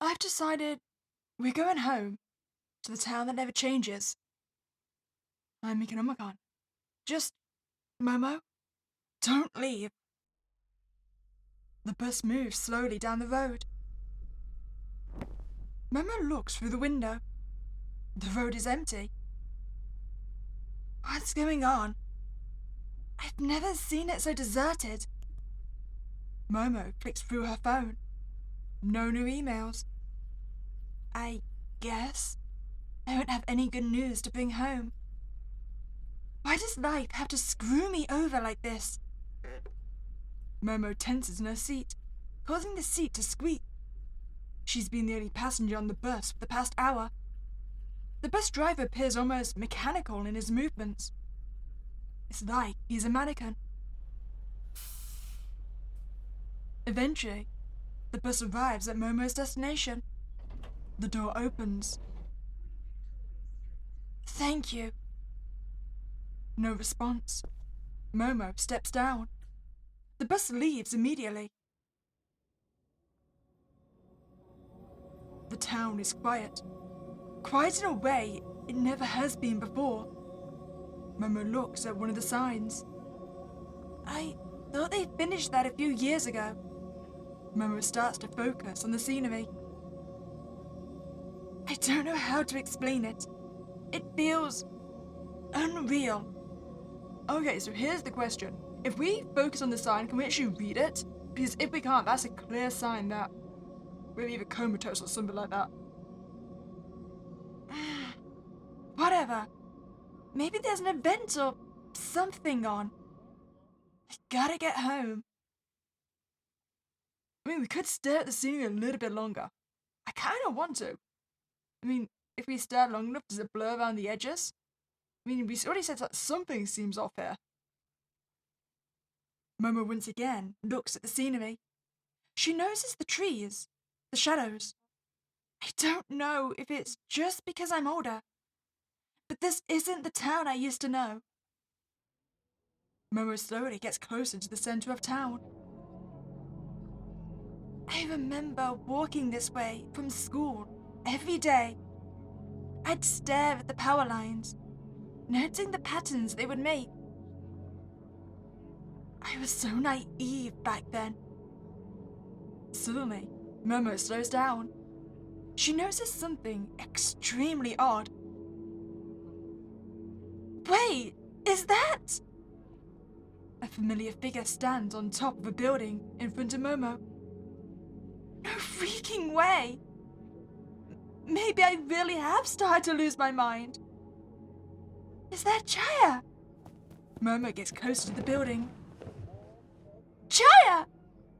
I've decided we're going home to the town that never changes. I'm Meek and Nomicon. Just, Momo, don't leave. The bus moves slowly down the road. Momo looks through the window. The road is empty. What's going on? I've never seen it so deserted. Momo flicks through her phone. No new emails. I guess I don't have any good news to bring home. Why does life have to screw me over like this? Momo tenses in her seat, causing the seat to squeak. She's been the only passenger on the bus for the past hour. The bus driver appears almost mechanical in his movements. It's like he's a mannequin. Eventually, the bus arrives at Momo's destination. The door opens. Thank you. No response. Momo steps down. The bus leaves immediately. The town is quiet. Quiet in a way it never has been before. Momo looks at one of the signs. I thought they finished that a few years ago. Momo starts to focus on the scenery. I don't know how to explain it. It feels unreal. Okay, so here's the question. If we focus on the sign, can we actually read it? Because if we can't, that's a clear sign that we're either comatose or something like that. Whatever. Maybe there's an event or something on. I gotta get home. I mean, we could stare at the scenery a little bit longer. I kinda want to. I mean, if we stare long enough, does it blur around the edges? I mean, we already said that something seems off here. Momo once again looks at the scenery. She notices the trees, the shadows. I don't know if it's just because I'm older, but this isn't the town I used to know. Momo slowly gets closer to the center of town. I remember walking this way from school every day. I'd stare at the power lines, noting the patterns they would make. I was so naive back then. Suddenly, Momo slows down. She notices something extremely odd. Wait, is that? A familiar figure stands on top of a building in front of Momo. No freaking way! Maybe I really have started to lose my mind. Is that Chaya? Momo gets closer to the building. Chaya!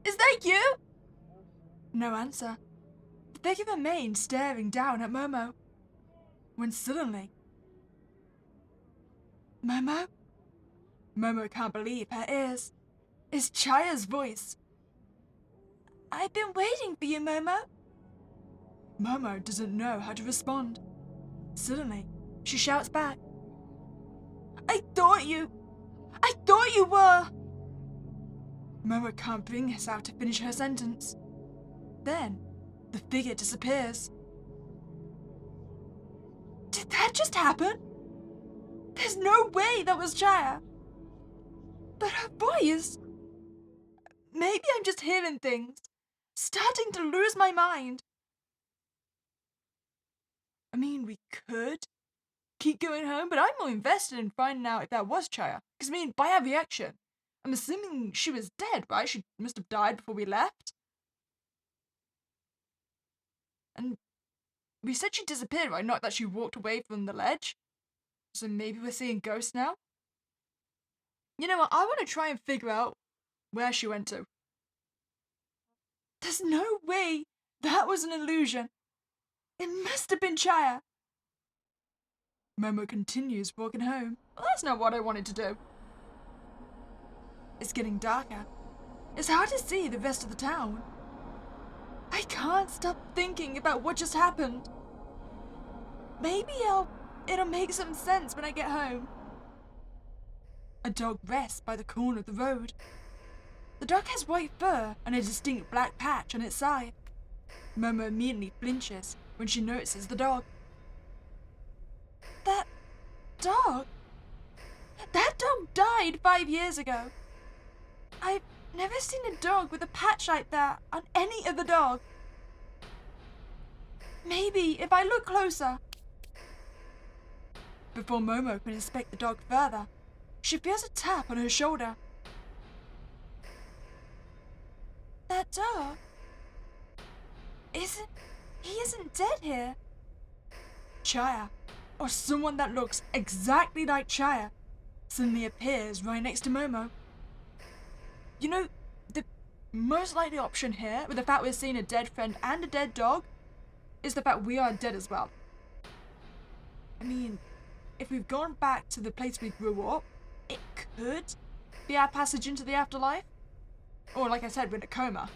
Is that you? No answer. The figure remains staring down at Momo. When suddenly... Momo? Momo can't believe her ears. It's Chaya's voice. I've been waiting for you, Momo. Momo doesn't know how to respond. Suddenly, she shouts back. I thought you were... Momo can't bring herself to finish her sentence. Then, the figure disappears. Did that just happen? There's no way that was Chaya. But her voice... Maybe I'm just hearing things. Starting to lose my mind. I mean, we could keep going home, but I'm more invested in finding out if that was Chaya. Because, I mean, by her reaction, I'm assuming she was dead, right? She must have died before we left. And we said she disappeared, right? Not that she walked away from the ledge. So maybe we're seeing ghosts now? You know what? I want to try and figure out where she went to. There's no way that was an illusion. It must have been Chaya. Momo continues walking home. Well, that's not what I wanted to do. It's getting darker. It's hard to see the rest of the town. I can't stop thinking about what just happened. Maybe it'll make some sense when I get home. A dog rests by the corner of the road. The dog has white fur and a distinct black patch on its side. Momo immediately flinches when she notices the dog. That dog? That dog died 5 years ago. I've never seen a dog with a patch like that on any other dog. Maybe if I look closer. Before Momo can inspect the dog further, she feels a tap on her shoulder. That dog? He isn't dead here. Chaya, or someone that looks exactly like Chaya, suddenly appears right next to Momo. You know, the most likely option here, with the fact we're seeing a dead friend and a dead dog, is the fact we are dead as well. I mean, if we've gone back to the place we grew up, it could be our passage into the afterlife. Or, like I said, we're in a coma.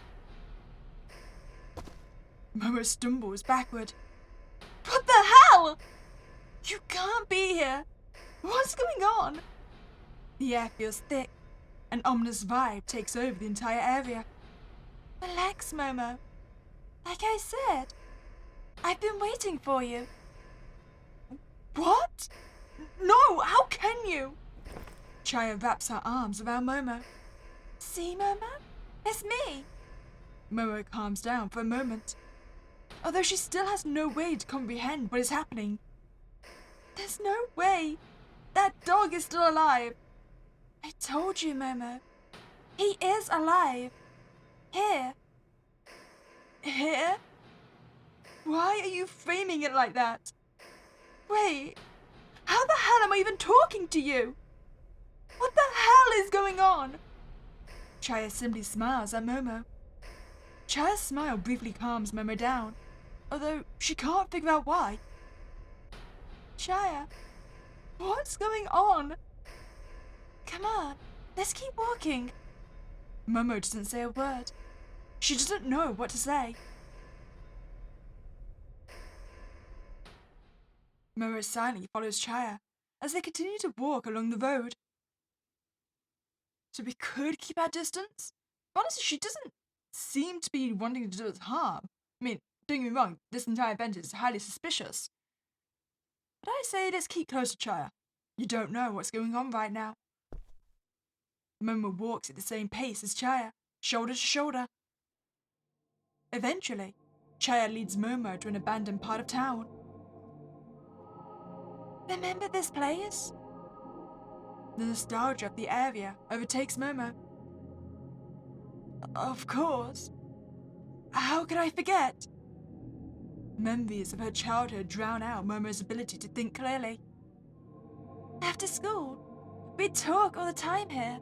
Momo stumbles backward. What the hell? You can't be here. What's going on? The air feels thick. An ominous vibe takes over the entire area. Relax, Momo. Like I said, I've been waiting for you. What? No, how can you? Chaya wraps her arms around Momo. See, Momo? It's me. Momo calms down for a moment, although she still has no way to comprehend what is happening. There's no way. That dog is still alive. I told you, Momo. He is alive. Here. Here? Why are you framing it like that? Wait, how the hell am I even talking to you? What the hell is going on? Chaya simply smiles at Momo. Chaya's smile briefly calms Momo down, although she can't figure out why. Chaya, what's going on? Come on, let's keep walking. Momo doesn't say a word. She doesn't know what to say. Momo silently follows Chaya as they continue to walk along the road. So we could keep our distance? But honestly, she doesn't seem to be wanting to do us harm. I mean, don't get me wrong, this entire event is highly suspicious. But I say let's keep close to Chaya. You don't know what's going on right now. Momo walks at the same pace as Chaya, shoulder to shoulder. Eventually, Chaya leads Momo to an abandoned part of town. Remember this place? The nostalgia of the area overtakes Momo. Of course. How could I forget? Memories of her childhood drown out Momo's ability to think clearly. After school, we talk all the time here.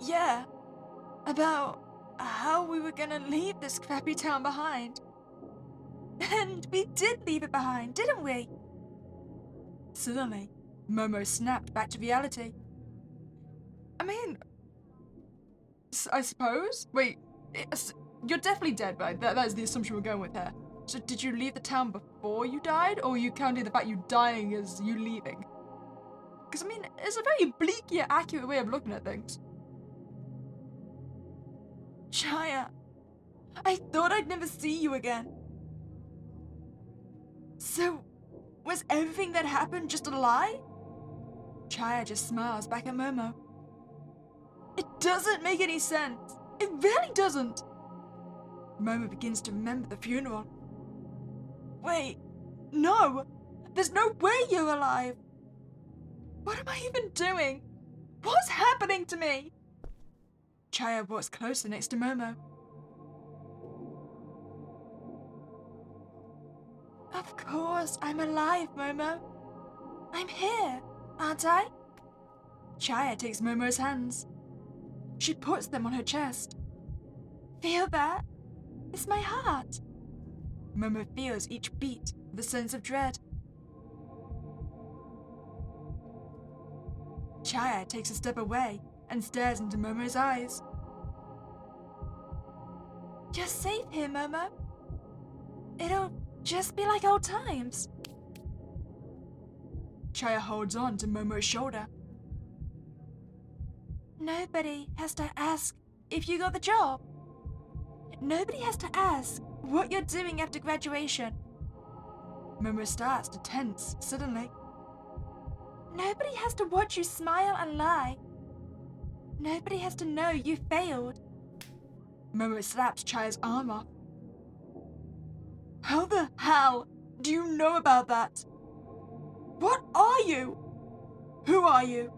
Yeah, about how we were gonna leave this crappy town behind. And we did leave it behind, didn't we? Suddenly, Momo snapped back to reality. I mean, I suppose? Wait, you're definitely dead, right? That is the assumption we're going with here. So did you leave the town before you died, or are you counting the fact you dying as you leaving? Because, I mean, it's a very bleak yet accurate way of looking at things. Chaya, I thought I'd never see you again. So, was everything that happened just a lie? Chaya just smiles back at Momo. It doesn't make any sense. It really doesn't. Momo begins to remember the funeral. Wait, no! There's no way you're alive! What am I even doing? What's happening to me? Chaya walks closer next to Momo. Of course I'm alive, Momo. I'm here, aren't I? Chaya takes Momo's hands. She puts them on her chest. Feel that? It's my heart. Momo feels each beat with a sense of dread. Chaya takes a step away and stares into Momo's eyes. You're safe here, Momo. It'll just be like old times. Chaya holds on to Momo's shoulder. Nobody has to ask if you got the job. Nobody has to ask what you're doing after graduation. Momo starts to tense suddenly. Nobody has to watch you smile and lie. Nobody has to know you failed. Momo slaps Chaya's arm off. How the hell do you know about that? What are you? Who are you?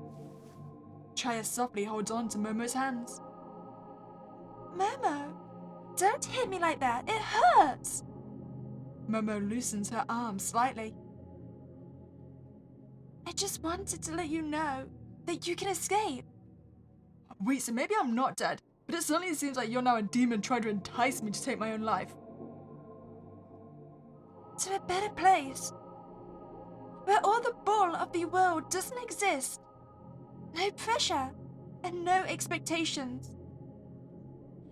Chaya softly holds on to Momo's hands. Momo, don't hit me like that. It hurts. Momo loosens her arm slightly. I just wanted to let you know that you can escape. Wait, so maybe I'm not dead, but it suddenly seems like you're now a demon trying to entice me to take my own life. To a better place, where all the bull of the world doesn't exist. No pressure and no expectations.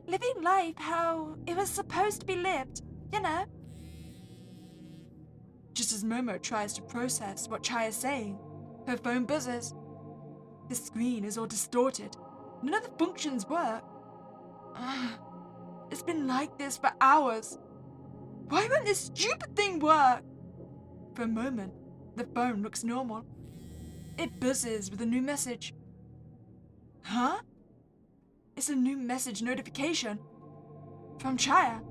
Living life how it was supposed to be lived, you know? Just as Momo tries to process what Chai is saying, her phone buzzes. The screen is all distorted. None of the functions work. It's been like this for hours. Why won't this stupid thing work? For a moment, the phone looks normal. It buzzes with a new message. Huh? It's a new message notification. From Chaya.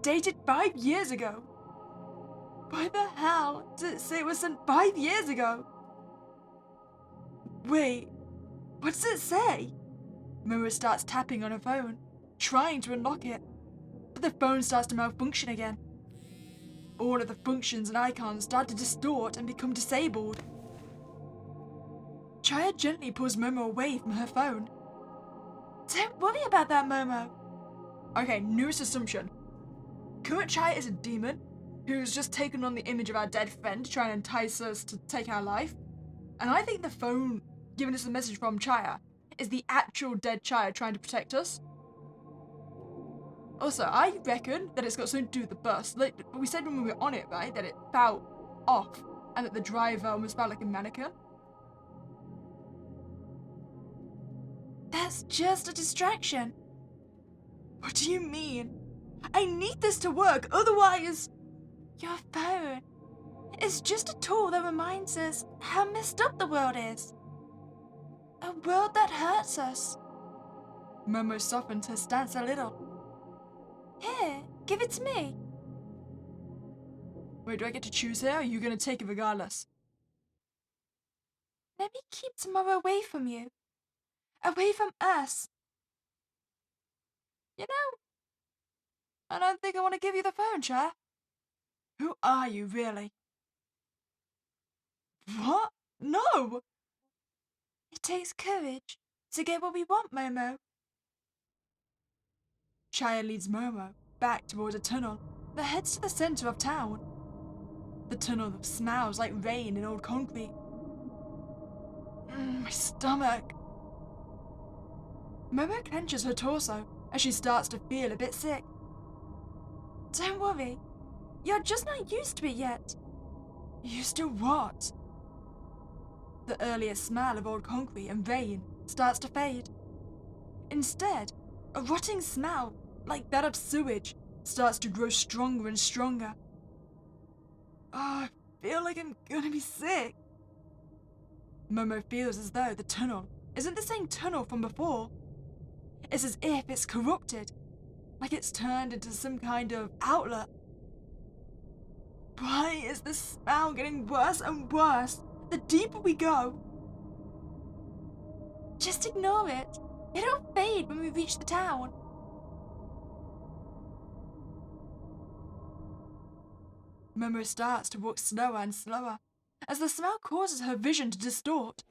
Dated 5 years ago. Why the hell did it say it was sent 5 years ago? Wait, what does it say? Momo starts tapping on her phone, trying to unlock it, but the phone starts to malfunction again. All of the functions and icons start to distort and become disabled. Chaya gently pulls Momo away from her phone. Don't worry about that, Momo. Okay, newest assumption. Current Chaya is a demon who's just taken on the image of our dead friend to try and entice us to take our life. And I think the phone giving us a message from Chaya is the actual dead Chaya trying to protect us. Also, I reckon that it's got something to do with the bus. Like we said when we were on it, right? That it felt off and that the driver almost felt like a mannequin. That's just a distraction. What do you mean? I need this to work, otherwise... Your phone is just a tool that reminds us how messed up the world is. A world that hurts us. Momo softens her stance a little. Here, give it to me. Wait, do I get to choose here, or are you going to take it regardless? Let me keep tomorrow away from you. Away from us. You know, I don't think I want to give you the phone, Chaya. Who are you, really? What? No! It takes courage to get what we want, Momo. Chaya leads Momo back towards a tunnel that heads to the center of town. The tunnel smells like rain and old concrete. My stomach. Momo clenches her torso as she starts to feel a bit sick. Don't worry, you're just not used to it yet. Used to what? The earlier smell of old concrete and rain starts to fade. Instead, a rotting smell, like that of sewage, starts to grow stronger and stronger. Oh, I feel like I'm gonna be sick. Momo feels as though the tunnel isn't the same tunnel from before. It's as if it's corrupted, like it's turned into some kind of outlet. Why is the smell getting worse and worse the deeper we go? Just ignore it. It'll fade when we reach the town. Momo starts to walk slower and slower as the smell causes her vision to distort.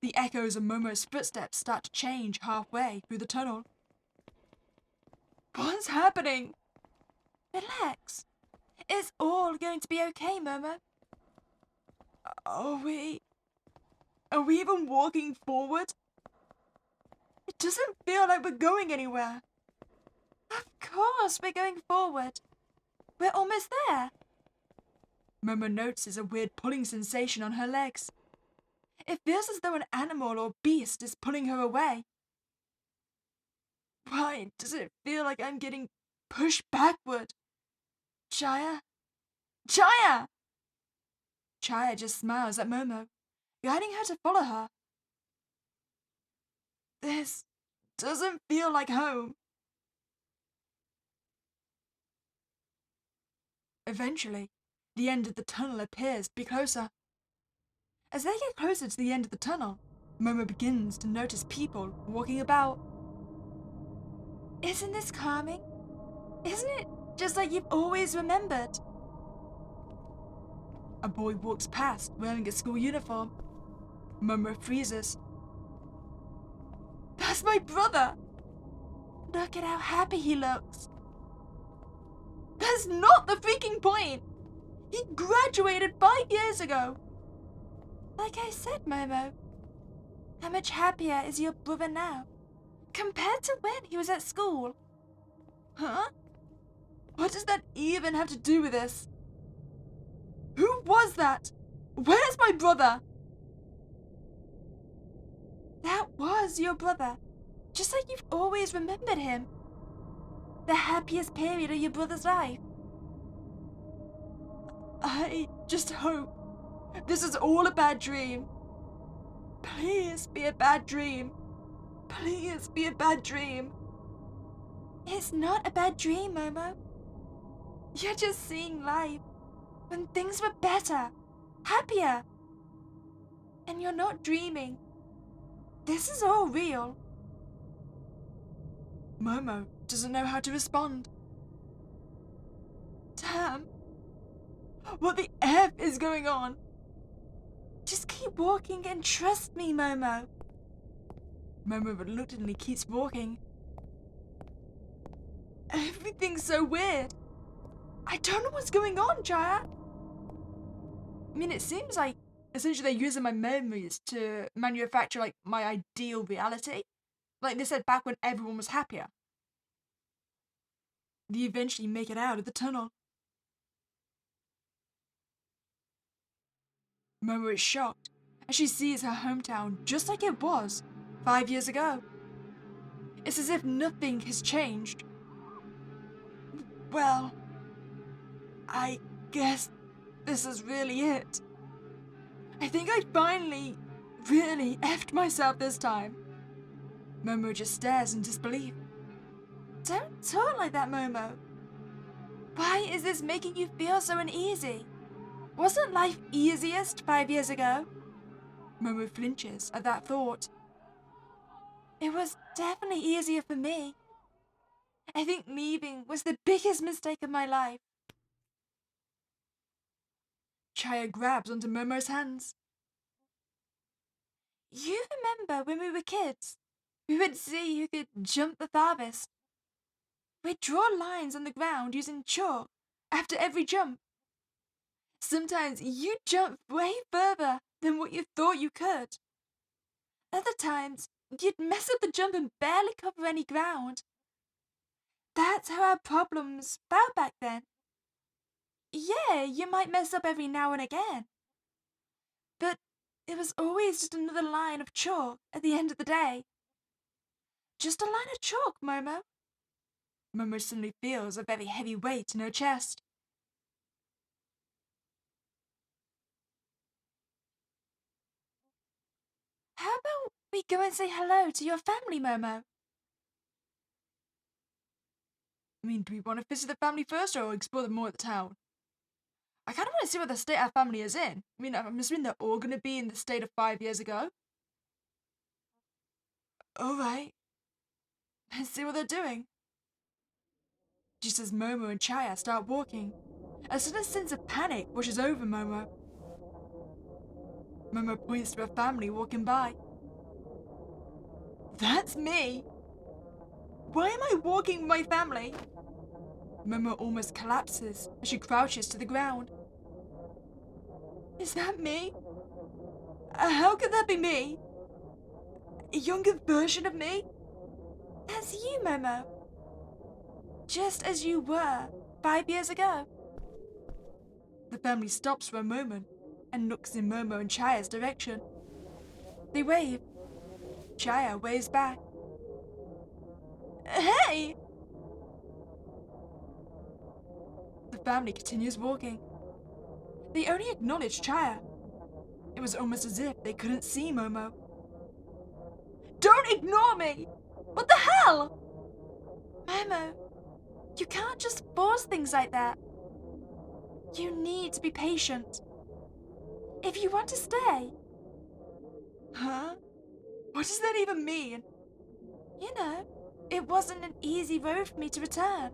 The echoes of Momo's footsteps start to change halfway through the tunnel. What's happening? Relax. It's all going to be okay, Momo. Are we even walking forward? It doesn't feel like we're going anywhere. Of course we're going forward. We're almost there. Momo notices a weird pulling sensation on her legs. It feels as though an animal or beast is pulling her away. Why does it feel like I'm getting pushed backward? Chaya? Chaya! Chaya just smiles at Momo, guiding her to follow her. This doesn't feel like home. Eventually, the end of the tunnel appears to be closer. As they get closer to the end of the tunnel, Momo begins to notice people walking about. Isn't this calming? Isn't it just like you've always remembered? A boy walks past wearing a school uniform. Momo freezes. That's my brother! Look at how happy he looks. That's not the freaking point! He graduated 5 years ago! Like I said, Momo, how much happier is your brother now, compared to when he was at school? Huh? What does that even have to do with this? Who was that? Where's my brother? That was your brother, just like you've always remembered him. The happiest period of your brother's life. I just hope this is all a bad dream. Please be a bad dream. Please be a bad dream. It's not a bad dream, Momo. You're just seeing life when things were better, happier. And you're not dreaming. This is all real. Momo doesn't know how to respond. Damn. What the F is going on? Just keep walking and trust me, Momo. Momo reluctantly keeps walking. Everything's so weird. I don't know what's going on, Chaya. I mean, it seems like essentially they're using my memories to manufacture like my ideal reality. Like they said back when everyone was happier. They eventually make it out of the tunnel. Momo is shocked as she sees her hometown just like it was 5 years ago. It's as if nothing has changed. Well, I guess this is really it. I think I finally really effed myself this time. Momo just stares in disbelief. Don't talk like that, Momo. Why is this making you feel so uneasy? Wasn't life easiest 5 years ago? Momo flinches at that thought. It was definitely easier for me. I think leaving was the biggest mistake of my life. Chaya grabs onto Momo's hands. You remember when we were kids? We would see who could jump the farthest. We'd draw lines on the ground using chalk after every jump. Sometimes you jumped way further than what you thought you could. Other times, you'd mess up the jump and barely cover any ground. That's how our problems felt back then. Yeah, you might mess up every now and again. But it was always just another line of chalk at the end of the day. Just a line of chalk, Momo. Momo suddenly feels a very heavy weight in her chest. How about we go and say hello to your family, Momo? I mean, do we want to visit the family first or explore more of the town? I kind of want to see what the state our family is in. I mean, I'm assuming they're all going to be in the state of 5 years ago. All right. Let's see what they're doing. Just as Momo and Chaya start walking, a sudden sense of panic washes over Momo. Momo points to her family walking by. That's me! Why am I walking with my family? Momo almost collapses as she crouches to the ground. Is that me? How could that be me? A younger version of me? That's you, Momo. Just as you were 5 years ago. The family stops for a moment and looks in Momo and Chaya's direction. They wave. Chaya waves back. Hey! The family continues walking. They only acknowledge Chaya. It was almost as if they couldn't see Momo. Don't ignore me! What the hell? Momo, you can't just force things like that. You need to be patient. If you want to stay. Huh? What does that even mean? You know, it wasn't an easy road for me to return.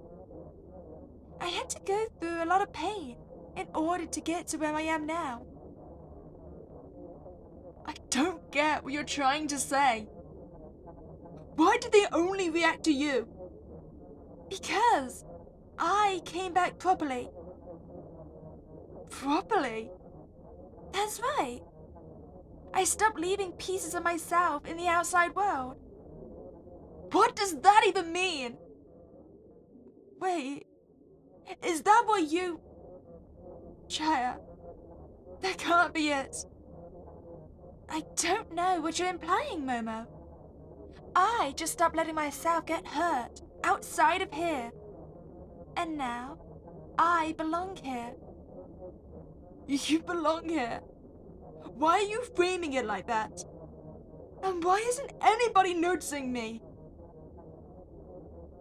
I had to go through a lot of pain in order to get to where I am now. I don't get what you're trying to say. Why did they only react to you? Because I came back properly. Properly? That's right. I stopped leaving pieces of myself in the outside world. What does that even mean? Wait, is that what you... Chaya, that can't be it. I don't know what you're implying, Momo. I just stopped letting myself get hurt outside of here. And now, I belong here. You belong here? Why are you framing it like that? And why isn't anybody noticing me?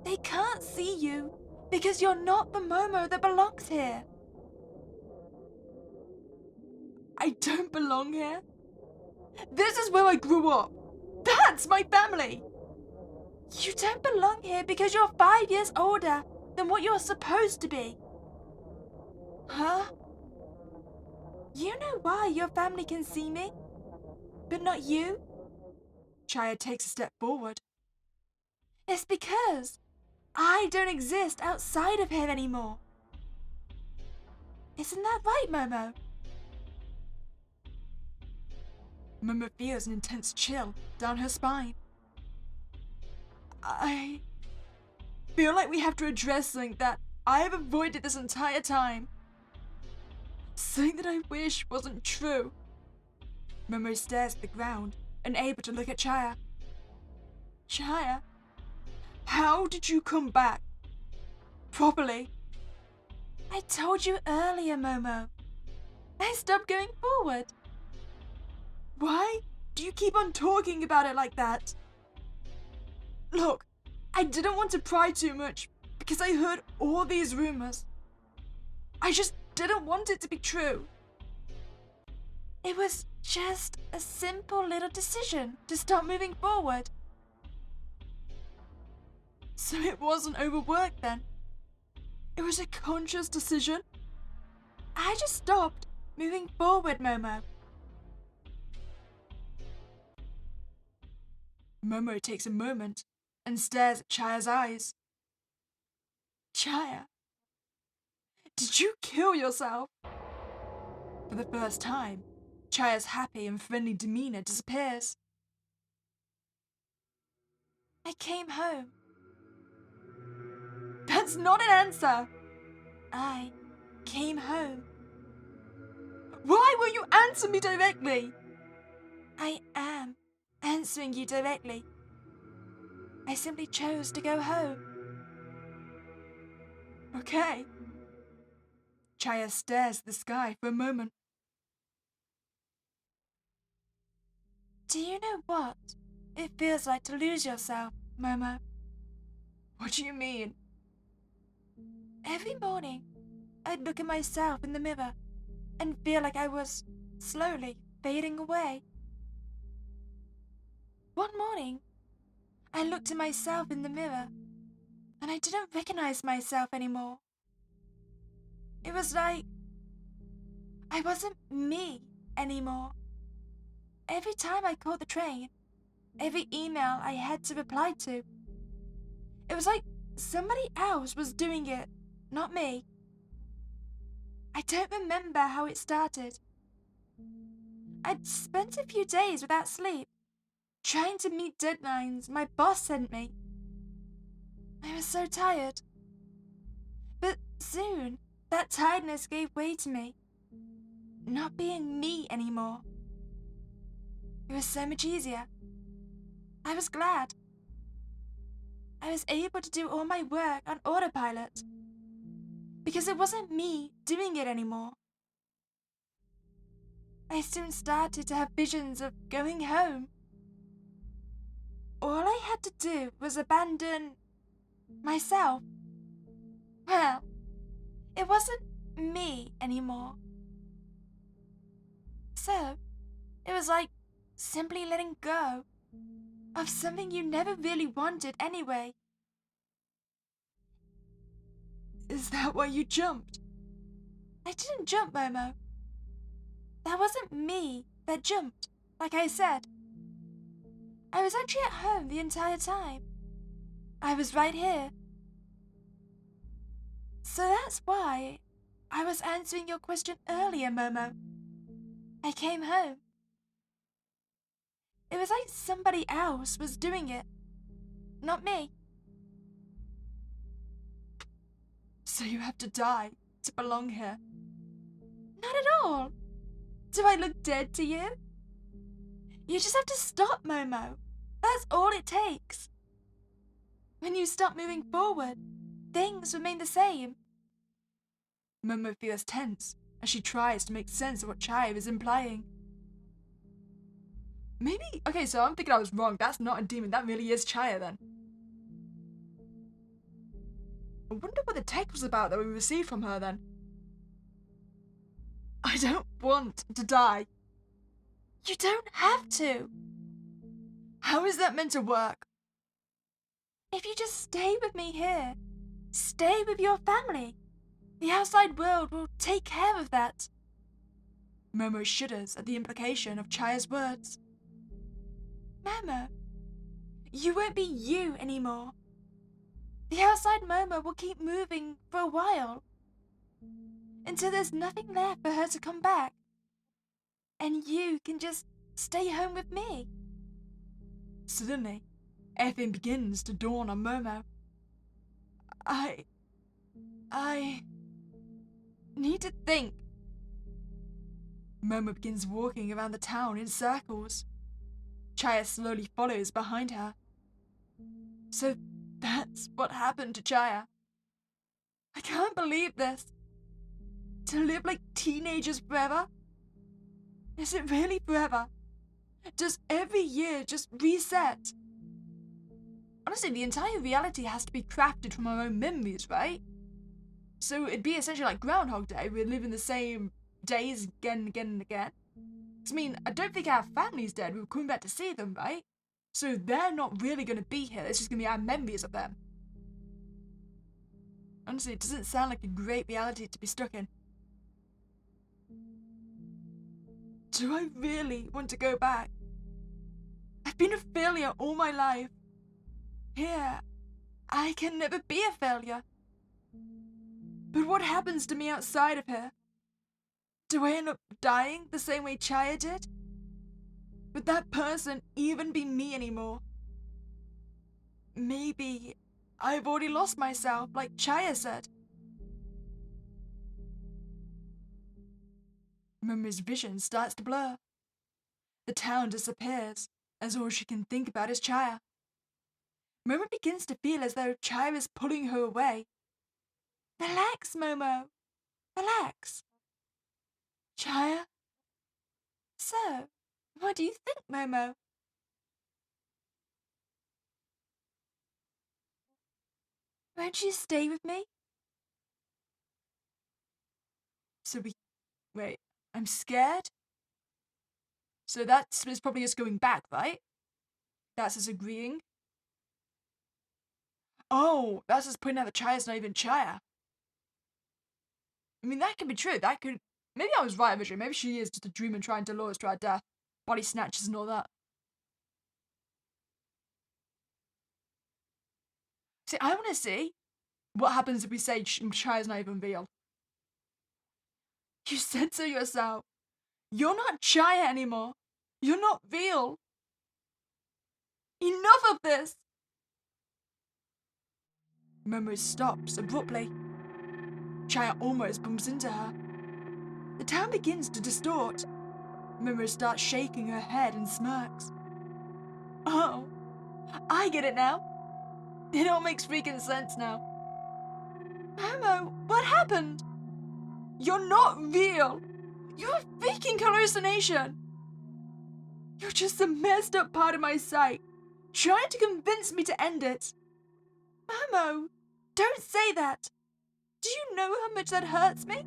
They can't see you because you're not the Momo that belongs here. I don't belong here? This is where I grew up. That's my family. You don't belong here because you're 5 years older than what you're supposed to be. Huh? You know why your family can see me, but not you? Chaya takes a step forward. It's because I don't exist outside of here anymore. Isn't that right, Momo? Momo feels an intense chill down her spine. I feel like we have to address something that I have avoided this entire time. Something that I wish wasn't true. Momo stares at the ground, unable to look at Chaya. Chaya, how did you come back? Properly? I told you earlier, Momo. I stopped going forward. Why do you keep on talking about it like that? Look, I didn't want to pry too much because I heard all these rumors. I just didn't want it to be true. It was just a simple little decision to start moving forward. So it wasn't overwork then? It was a conscious decision? I just stopped moving forward, Momo. Momo takes a moment and stares at Chaya's eyes. Chaya, did you kill yourself? For the first time, Chaya's happy and friendly demeanor disappears. I came home. That's not an answer. I came home. Why won't you answer me directly? I am answering you directly. I simply chose to go home. Okay. Chaya stares at the sky for a moment. Do you know what it feels like to lose yourself, Momo? What do you mean? Every morning, I'd look at myself in the mirror and feel like I was slowly fading away. One morning, I looked at myself in the mirror and I didn't recognize myself anymore. It was like I wasn't me anymore. Every time I caught the train, every email I had to reply to, it was like somebody else was doing it, not me. I don't remember how it started. I'd spent a few days without sleep, trying to meet deadlines my boss sent me. I was so tired. But soon, that tiredness gave way to me, not being me anymore. It was so much easier. I was glad. I was able to do all my work on autopilot. Because it wasn't me doing it anymore. I soon started to have visions of going home. All I had to do was abandon myself. Well, it wasn't me anymore. So, it was like simply letting go of something you never really wanted anyway. Is that why you jumped? I didn't jump, Momo. That wasn't me that jumped, like I said. I was actually at home the entire time. I was right here. So that's why I was answering your question earlier, Momo. I came home. It was like somebody else was doing it, not me. So you have to die to belong here? Not at all. Do I look dead to you? You just have to stop, Momo. That's all it takes. When you stop moving forward, things remain the same. Momo feels tense as she tries to make sense of what Chaya is implying. Maybe, okay, so I'm thinking I was wrong. That's not a demon. That really is Chaya then. I wonder what the text was about that we received from her then. I don't want to die. You don't have to. How is that meant to work? If you just stay with me here, stay with your family, the outside world will take care of that. Momo shudders at the implication of Chaya's words. Momo, you won't be you anymore. The outside Momo will keep moving for a while, until there's nothing left for her to come back. And you can just stay home with me. Suddenly, everything begins to dawn on Momo. I need to think. Momo begins walking around the town in circles. Chaya slowly follows behind her. So that's what happened to Chaya. I can't believe this. To live like teenagers forever? Is it really forever? Does every year just reset? Honestly, the entire reality has to be crafted from our own memories, right? So it'd be essentially like Groundhog Day. We're living the same days again and again and again. I mean, I don't think our family's dead. We're coming back to see them, right? So they're not really going to be here. It's just going to be our memories of them. Honestly, it doesn't sound like a great reality to be stuck in. Do I really want to go back? I've been a failure all my life. Here, I can never be a failure. But what happens to me outside of here? Do I end up dying the same way Chaya did? Would that person even be me anymore? Maybe I've already lost myself, like Chaya said. Momo's vision starts to blur. The town disappears, as all she can think about is Chaya. Momo begins to feel as though Chaya is pulling her away. Relax, Momo. Relax. Chaya? So, what do you think, Momo? Won't you stay with me? So wait, I'm scared? So that's probably just going back, right? That's us agreeing. Oh, that's us pointing out that Chaya's not even Chaya. I mean, that could be true. That could... Maybe I was right originally. Maybe she is just a dreamer trying to lure us to our death. Body snatches and all that. See, I want to see what happens if we say Chaya's not even real. You said so yourself. You're not Chaya anymore. You're not real. Enough of this! Momo stops abruptly. Chaya almost bumps into her. The town begins to distort. Momo starts shaking her head and smirks. Oh, I get it now. It all makes freaking sense now. Momo, what happened? You're not real. You're a freaking hallucination. You're just a messed up part of my psyche, trying to convince me to end it. Momo, don't say that. Do you know how much that hurts me?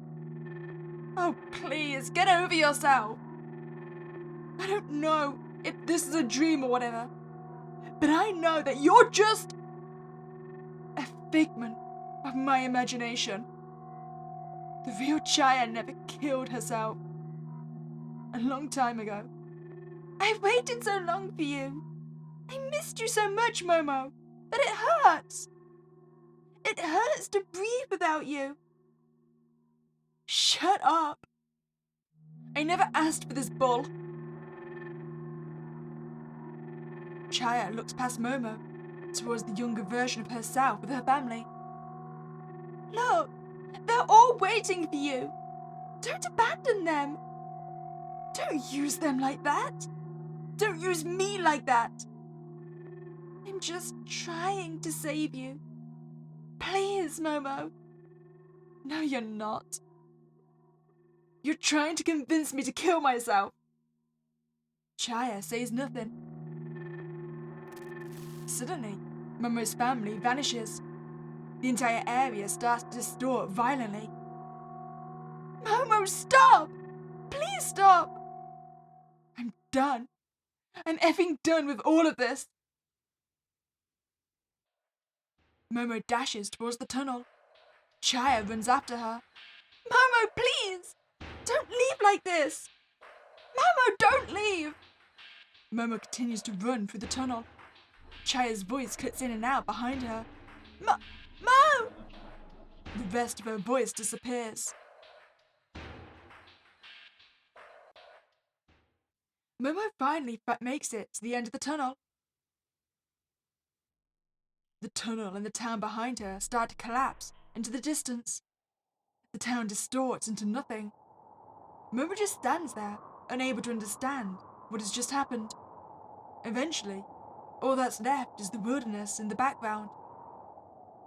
Oh, please, get over yourself. I don't know if this is a dream or whatever, but I know that you're just a figment of my imagination. The real Chaya never killed herself. A long time ago. I waited so long for you. I missed you so much, Momo, that it hurts. It hurts to breathe without you. Shut up. I never asked for this bull. Chaya looks past Momo, towards the younger version of herself with her family. Look, they're all waiting for you. Don't abandon them. Don't use them like that. Don't use me like that. I'm just trying to save you. Please, Momo. No, you're not. You're trying to convince me to kill myself. Chaya says nothing. Suddenly, Momo's family vanishes. The entire area starts to distort violently. Momo, stop! Please stop! I'm done. I'm effing done with all of this. Momo dashes towards the tunnel. Chaya runs after her. Momo, please! Don't leave like this! Momo, don't leave! Momo continues to run through the tunnel. Chaya's voice cuts in and out behind her. Mo! The rest of her voice disappears. Momo finally makes it to the end of the tunnel. The tunnel and the town behind her start to collapse into the distance. The town distorts into nothing. Momo just stands there, unable to understand what has just happened. Eventually, all that's left is the wilderness in the background.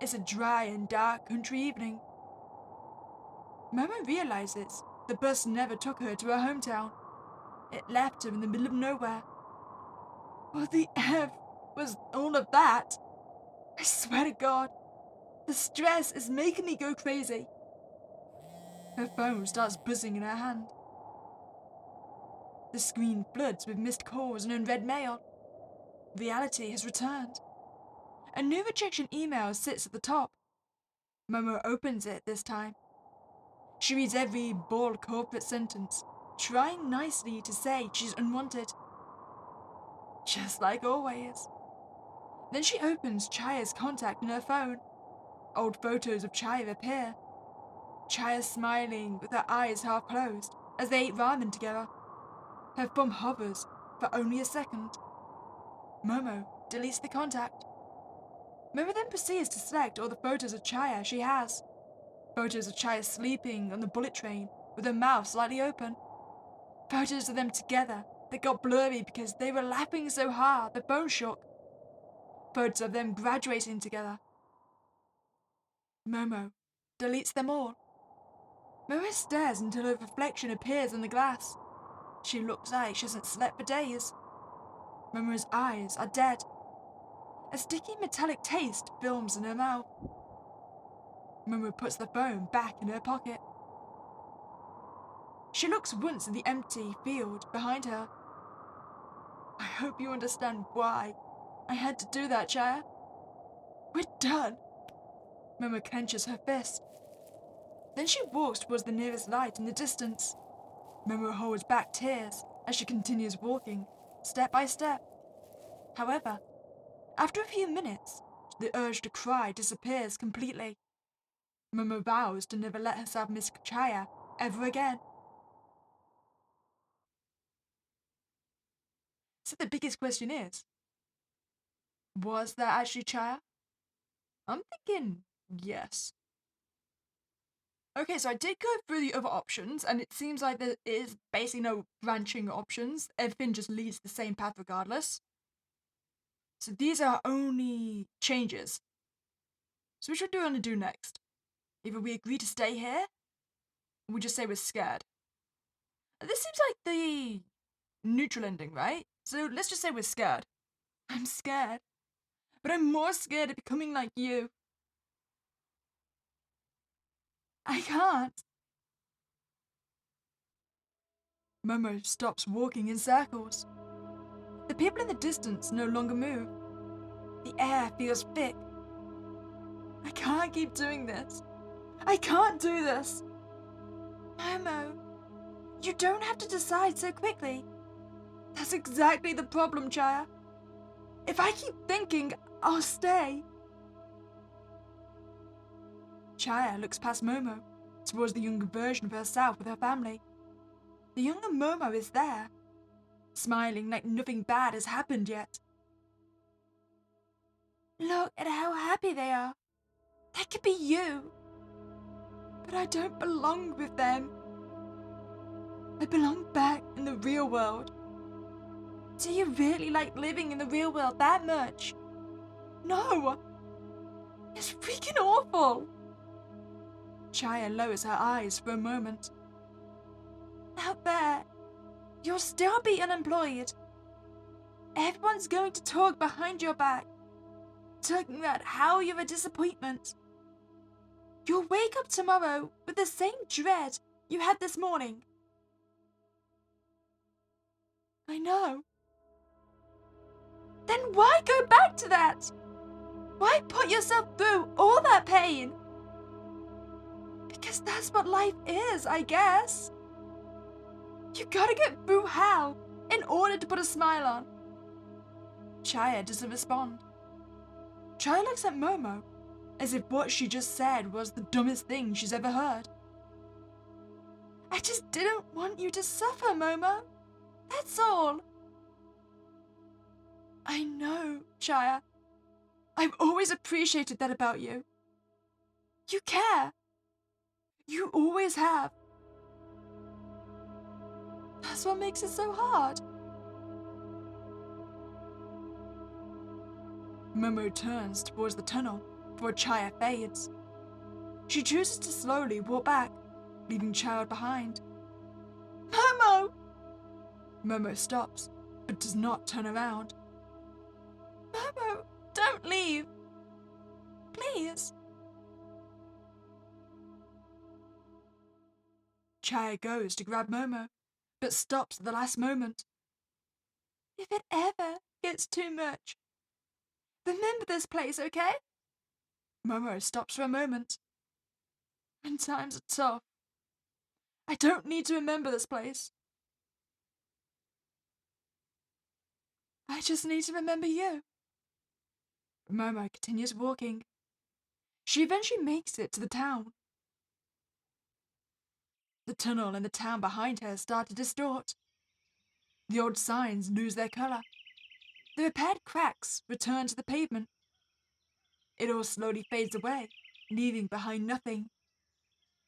It's a dry and dark country evening. Momo realizes the bus never took her to her hometown. It left her in the middle of nowhere. What the F was all of that? I swear to God, the stress is making me go crazy. Her phone starts buzzing in her hand. The screen floods with missed calls and unread mail. Reality has returned. A new rejection email sits at the top. Momo opens it this time. She reads every bold corporate sentence, trying nicely to say she's unwanted. Just like always. Then she opens Chaya's contact in her phone. Old photos of Chaya appear. Chaya smiling with her eyes half closed as they ate ramen together. Her thumb hovers for only a second. Momo deletes the contact. Momo then proceeds to select all the photos of Chaya she has. Photos of Chaya sleeping on the bullet train with her mouth slightly open. Photos of them together that got blurry because they were laughing so hard the phone shook. Photos of them graduating together. Momo deletes them all. Momo stares until her reflection appears in the glass. She looks like she hasn't slept for days. Momo's eyes are dead. A sticky metallic taste films in her mouth. Momo puts the phone back in her pocket. She looks once at the empty field behind her. I hope you understand why I had to do that, Chaya. We're done. Momo clenches her fist. Then she walks towards the nearest light in the distance. Momo holds back tears as she continues walking, step by step. However, after a few minutes, the urge to cry disappears completely. Momo vows to never let herself miss Chaya ever again. So the biggest question is, was that actually Chaya? I'm thinking yes. Okay, so I did go through the other options, and it seems like there is basically no branching options. Everything just leads the same path regardless. So these are only changes. So which one do we want to do next? Either we agree to stay here, or we just say we're scared. This seems like the neutral ending, right? So let's just say we're scared. I'm scared. But I'm more scared of becoming like you. I can't. Momo stops walking in circles. The people in the distance no longer move. The air feels thick. I can't keep doing this. I can't do this. Momo, you don't have to decide so quickly. That's exactly the problem, Chaya. If I keep thinking, I'll stay. Chaya looks past Momo, towards the younger version of herself with her family. The younger Momo is there, smiling like nothing bad has happened yet. Look at how happy they are. That could be you. But I don't belong with them. I belong back in the real world. Do you really like living in the real world that much? No! It's freaking awful! Chaya lowers her eyes for a moment. Out there, you'll still be unemployed. Everyone's going to talk behind your back, talking about how you're a disappointment. You'll wake up tomorrow with the same dread you had this morning. I know. Then why go back to that? Why put yourself through all that pain? Because that's what life is, I guess. You gotta get through hell in order to put a smile on. Chaya doesn't respond. Chaya looks at Momo as if what she just said was the dumbest thing she's ever heard. I just didn't want you to suffer, Momo. That's all. I know, Chaya. I've always appreciated that about you. You care. You always have. That's what makes it so hard. Momo turns towards the tunnel before Chaya fades. She chooses to slowly walk back, leaving Child behind. Momo! Momo stops, but does not turn around. Momo, don't leave. Please. Chaya goes to grab Momo, but stops at the last moment. If it ever gets too much, remember this place, okay? Momo stops for a moment. When times are tough, I don't need to remember this place. I just need to remember you. Momo continues walking. She eventually makes it to the town. The tunnel and the town behind her start to distort. The old signs lose their colour. The repaired cracks return to the pavement. It all slowly fades away, leaving behind nothing.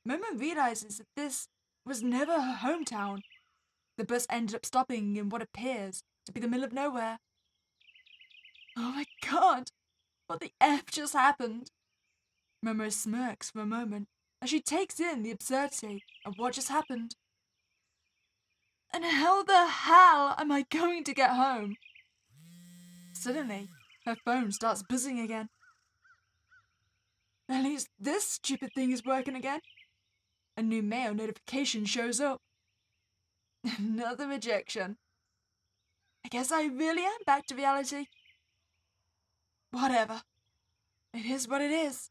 Momo realizes that this was never her hometown. The bus ended up stopping in what appears to be the middle of nowhere. Oh my god! What the F just happened? Momo smirks for a moment as she takes in the absurdity of what just happened. And how the hell am I going to get home? Suddenly, her phone starts buzzing again. At least this stupid thing is working again. A new mail notification shows up. Another rejection. I guess I really am back to reality. Whatever. It is what it is.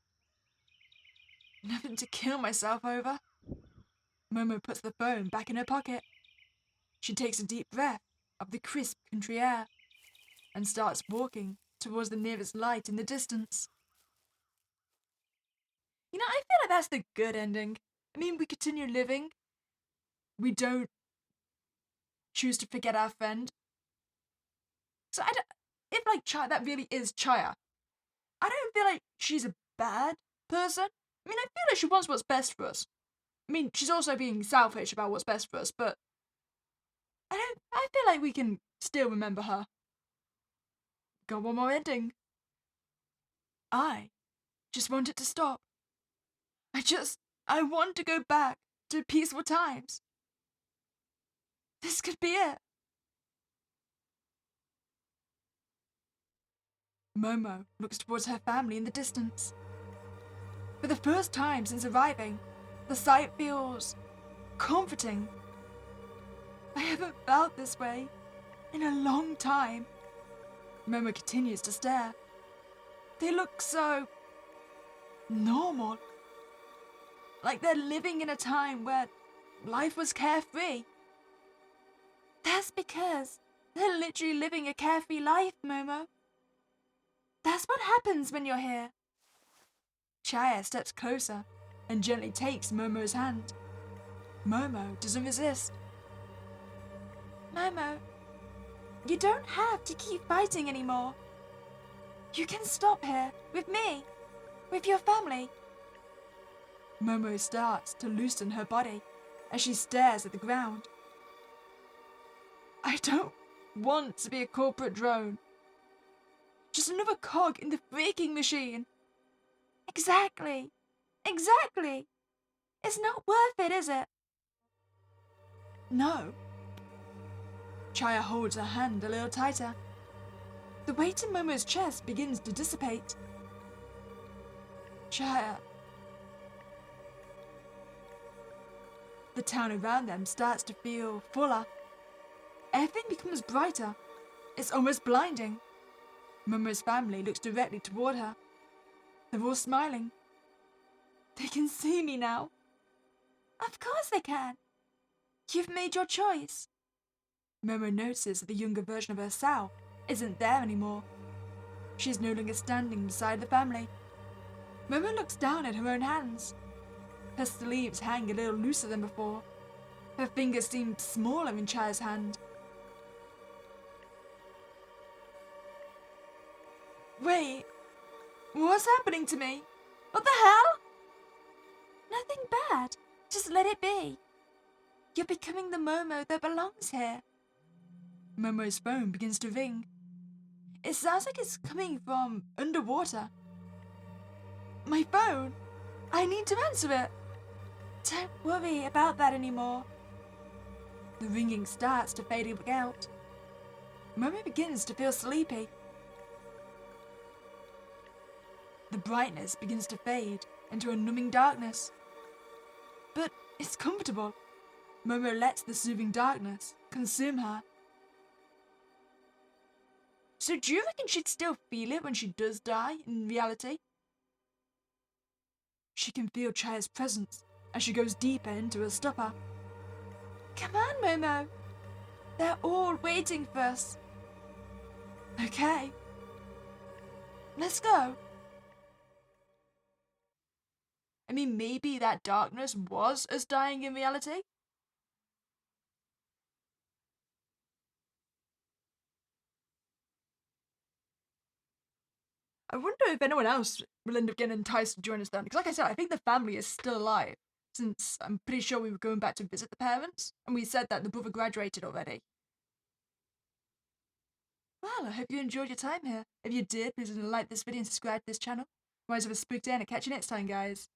Nothing to kill myself over. Momo puts the phone back in her pocket. She takes a deep breath of the crisp country air and starts walking towards the nearest light in the distance. You know, I feel like that's the good ending. I mean, we continue living. We don't choose to forget our friend. So I don't, if like that really is Chaya, I don't feel like she's a bad person. I mean, I feel like she wants what's best for us. I mean, she's also being selfish about what's best for us, but I feel like we can still remember her. got one more ending. I just want it to stop. I want to go back to peaceful times. This could be it. Momo looks towards her family in the distance. For the first time since arriving, the sight feels comforting. I haven't felt this way in a long time. Momo continues to stare. They look so normal. Like they're living in a time where life was carefree. That's because they're literally living a carefree life, Momo. That's what happens when you're here. Chaya steps closer and gently takes Momo's hand. Momo doesn't resist. Momo, you don't have to keep fighting anymore. You can stop here with me, with your family. Momo starts to loosen her body as she stares at the ground. I don't want to be a corporate drone. Just another cog in the freaking machine. Exactly. It's not worth it, is it? No. Chaya holds her hand a little tighter. The weight in Momo's chest begins to dissipate. Chaya. The town around them starts to feel fuller. Everything becomes brighter. It's almost blinding. Momo's family looks directly toward her. They're all smiling. They can see me now. Of course they can. You've made your choice. Momo notices that the younger version of herself isn't there anymore. She's no longer standing beside the family. Momo looks down at her own hands. Her sleeves hang a little looser than before. Her fingers seem smaller in Chaya's hand. Wait, what's happening to me? What the hell? Nothing bad. Just let it be. You're becoming the Momo that belongs here. Momo's phone begins to ring. It sounds like it's coming from underwater. My phone? I need to answer it. Don't worry about that anymore. The ringing starts to fade out. Momo begins to feel sleepy. The brightness begins to fade into a numbing darkness. But it's comfortable. Momo lets the soothing darkness consume her. So do you reckon she'd still feel it when she does die in reality? She can feel Chaya's presence as she goes deeper into her stupor. Come on, Momo. They're all waiting for us. Okay. Let's go. I mean, maybe that darkness was us dying in reality? I wonder if anyone else will end up getting enticed to join us then. Because like I said, I think the family is still alive. Since I'm pretty sure we were going back to visit the parents. And we said that the brother graduated already. Well, I hope you enjoyed your time here. If you did, please like this video and subscribe to this channel. Otherwise, have a spooked day and I'll catch you next time, guys.